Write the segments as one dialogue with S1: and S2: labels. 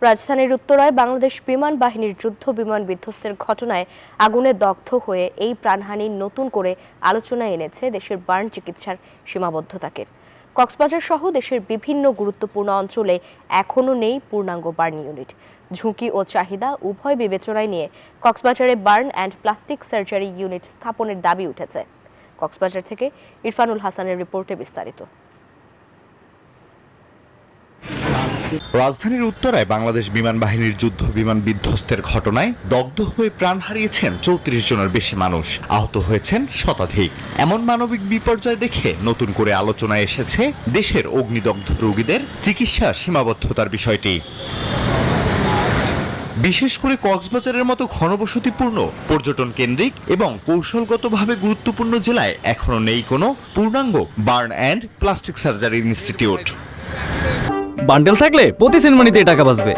S1: রাজধানীর উত্তরায় বাংলাদেশ বিমান বাহিনীর যুদ্ধ বিমান বিধ্বস্তের ঘটনায় আগুনে দগ্ধ হয়ে এই প্রাণহানি নতুন করে আলোচনায় এনেছে দেশের বার্ন চিকিৎসার সীমাবদ্ধতাকে। কক্সবাজার সহ দেশের বিভিন্ন গুরুত্বপূর্ণ অঞ্চলে এখনও নেই পূর্ণাঙ্গ বার্ন ইউনিট। ঝুঁকি ও চাহিদা উভয় বিবেচনায় নিয়ে কক্সবাজারে burn and plastic surgery unit স্থাপনের দাবি উঠেছে। কক্সবাজার থেকে ইরফানুল হাসানের রিপোর্টে বিস্তারিত।
S2: রাজধানীর উত্তরায় বাংলাদেশ বিমান বাহিনীর যুদ্ধ বিমান বিধ্বস্তের ঘটনায় দগ্ধ হয়ে প্রাণ হারিয়েছেন ৩৪ জনের বেশি মানুষ, আহত হয়েছেন শতাধিক। এমন মানবিক বিপর্যয় দেখে নতুন করে আলোচনায় এসেছে দেশের অগ্নিদগ্ধ রোগীদের চিকিৎসার সীমাবদ্ধতার বিষয়টি। বিশেষ করে কক্সবাজারের মতো ঘনবসতিপূর্ণ, পর্যটন কেন্দ্রিক এবং কৌশলগতভাবে গুরুত্বপূর্ণ জেলায় এখনো নেই কোনো পূর্ণাঙ্গ burn and plastic surgery institute.
S3: Bundle থাকলে প্রতি সেনমানিতে টাকা বাঁচবে।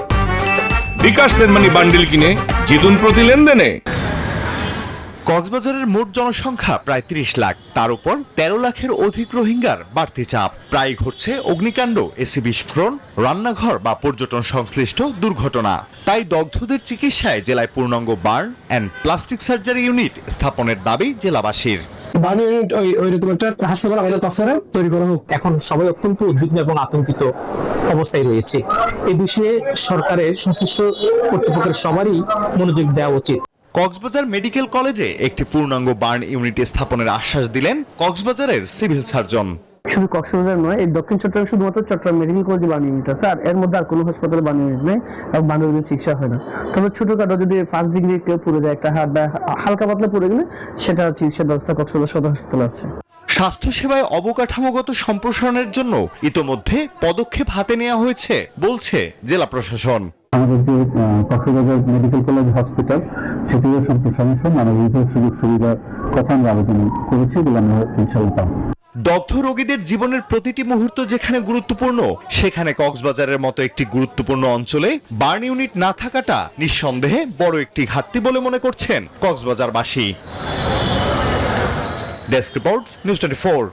S4: বিকাশ সেনমানি বান্ডেল কিনে জিতুন প্রতি লেনদেনে।
S2: কক্সবাজারের মোট জনসংখ্যা প্রায় ৩০ লাখ, তার উপর ১৩ লাখের অধিক রোহিঙ্গার বাড়তি চাপ। প্রায় ঘটছে অগ্নিকাণ্ড, এসি বিস্ফোরণ, রান্নাঘর বা পর্যটন সংশ্লিষ্ট দুর্ঘটনা। তাই দগ্ধদের চিকিৎসায় জেলায় পূর্ণাঙ্গ burn and plastic surgery unit স্থাপনের দাবি জেলাবাসীর।
S5: বার্ন ইউনিট ওইরকম একটা হাসপাতাল আমাদের কক্সবাজারে তৈরি করা হোক।
S6: এখন সবাই অত্যন্ত উদ্বিগ্ন এবং আতঙ্কিত অবস্থায় রয়েছে। এই বিষয়ে সরকারের সংশ্লিষ্ট কর্তৃপক্ষের সবারই মনোযোগ দেওয়া উচিত।
S2: কক্সবাজার মেডিকেল কলেজে একটি পূর্ণাঙ্গ বার্ন ইউনিট স্থাপনের আশ্বাস দিলেন কক্সবাজারের সিভিল সার্জন।
S5: শুধু কক্সবাজার নয়, এই দক্ষিণ চট্টগ্রাম শুধুমাত্র চট্টগ্রাম মেডিকেল কলেজে বার্ন ইউনিট আছে, আর এর মধ্যে আর কোনো হাসপাতালে বার্ন ইউনিট নেই এবং বার্ন ইউনিট চিকিৎসা হয় না। তবে ছোটখাটো যদি ফার্স্ট ডিগ্রি কেউ পড়ে যায়, একটা হাত বা হালকা পাতলা পড়ে গেলে সেটা চিকিৎসার ব্যবস্থা কক্সবাজার সদর হাসপাতালে আছে।
S2: স্বাস্থ্যসেবায় অবকাঠামোগত সম্প্রসারণের জন্য ইতোমধ্যে পদক্ষেপ হাতে নেওয়া হয়েছে বলছে জেলা প্রশাসন।
S7: আমাদের যে কক্সবাজার মেডিকেল কলেজ হসপিটাল, সেটিও সম্প্রসারণ সহ নানাবিধ সুযোগ সুবিধার কথা আমরা আবেদন করেছি বলে আমরা ইনশাআল্লাহ পাবো।
S2: দগ্ধ রোগীদের জীবনের প্রতিটি মুহূর্ত যেখানে গুরুত্বপূর্ণ, সেখানে কক্সবাজারের মতো একটি গুরুত্বপূর্ণ অঞ্চলে বার্ন ইউনিট না থাকাটা নিঃসন্দেহে বড় একটি ঘাটতি বলে মনে করছেন কক্সবাজারবাসী। Desk report, news 24।